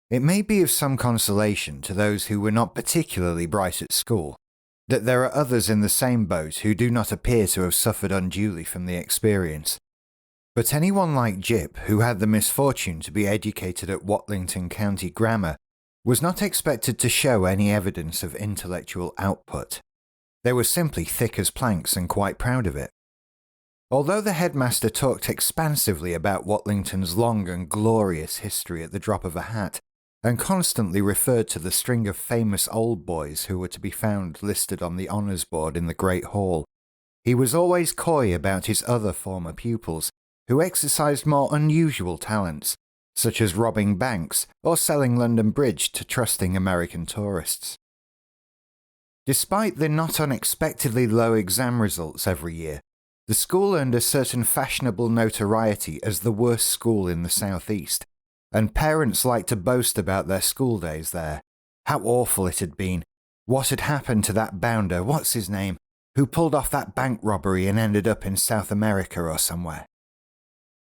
It may be of some consolation to those who were not particularly bright at school that there are others in the same boat who do not appear to have suffered unduly from the experience. But anyone like Jip, who had the misfortune to be educated at Watlington County Grammar, was not expected to show any evidence of intellectual output. They were simply thick as planks and quite proud of it. Although the headmaster talked expansively about Watlington's long and glorious history at the drop of a hat, and constantly referred to the string of famous old boys who were to be found listed on the honours board in the Great Hall, he was always coy about his other former pupils, who exercised more unusual talents, such as robbing banks or selling London Bridge to trusting American tourists. Despite the not unexpectedly low exam results every year, the school earned a certain fashionable notoriety as the worst school in the southeast, and parents liked to boast about their school days there. How awful it had been. What had happened to that bounder, what's his name, who pulled off that bank robbery and ended up in South America or somewhere.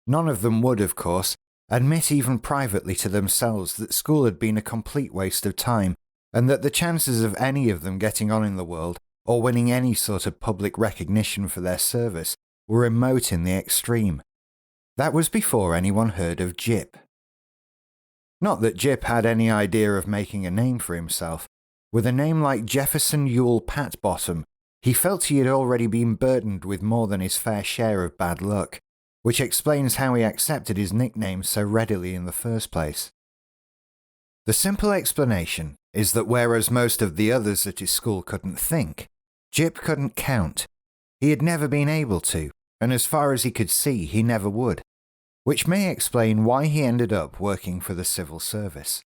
None of them would, of course, admit even privately to themselves that school had been a complete waste of time, and that the chances of any of them getting on in the world, or winning any sort of public recognition for their service, were remote in the extreme. That was before anyone heard of Jip. Not that Jip had any idea of making a name for himself. With a name like Jefferson Youll Patbottom, he felt he had already been burdened with more than his fair share of bad luck, which explains how he accepted his nickname so readily in the first place. The simple explanation is that whereas most of the others at his school couldn't think, Jip couldn't count. He had never been able to, and as far as he could see, he never would, which may explain why he ended up working for the civil service.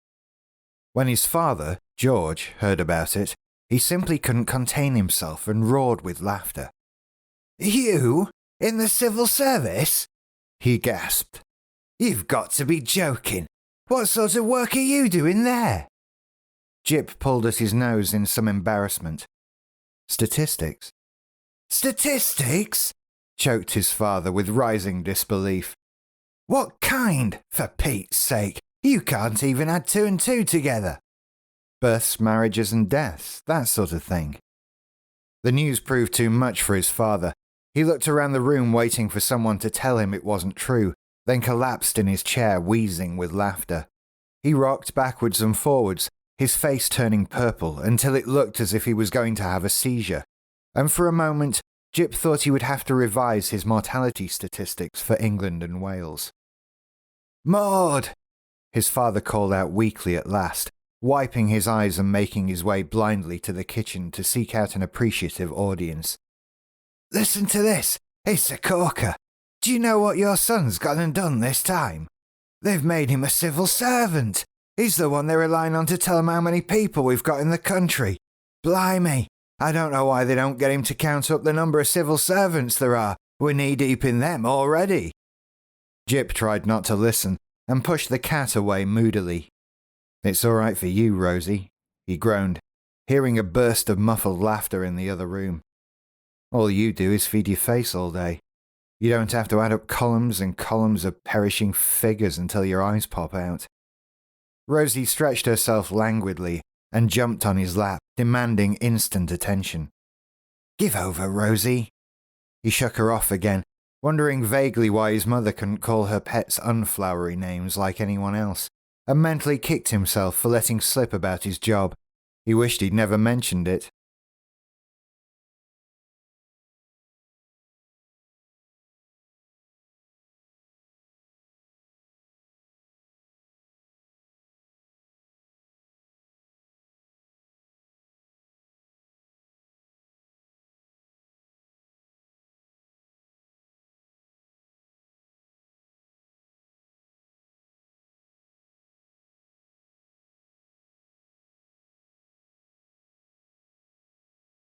When his father, George, heard about it, he simply couldn't contain himself and roared with laughter. "You? In the civil service?" he gasped. "You've got to be joking. What sort of work are you doing there?" Jip pulled at his nose in some embarrassment. "Statistics." "Statistics?" choked his father with rising disbelief. "What kind, for Pete's sake? You can't even add 2 and 2 together." "Births, marriages and deaths, that sort of thing." The news proved too much for his father. He looked around the room waiting for someone to tell him it wasn't true, then collapsed in his chair wheezing with laughter. He rocked backwards and forwards, his face turning purple until it looked as if he was going to have a seizure, and for a moment Jip thought he would have to revise his mortality statistics for England and Wales. "Maud!" his father called out weakly at last, wiping his eyes and making his way blindly to the kitchen to seek out an appreciative audience. "Listen to this. It's a corker. Do you know what your son's gone and done this time? They've made him a civil servant. He's the one they're relying on to tell them how many people we've got in the country. Blimey, I don't know why they don't get him to count up the number of civil servants there are. We're knee-deep in them already." Jip tried not to listen and pushed the cat away moodily. "It's all right for you, Rosie," he groaned, hearing a burst of muffled laughter in the other room. "All you do is feed your face all day. You don't have to add up columns and columns of perishing figures until your eyes pop out." Rosie stretched herself languidly and jumped on his lap, demanding instant attention. "Give over, Rosie." He shook her off again, wondering vaguely why his mother couldn't call her pets unflowery names like anyone else, and mentally kicked himself for letting slip about his job. He wished he'd never mentioned it.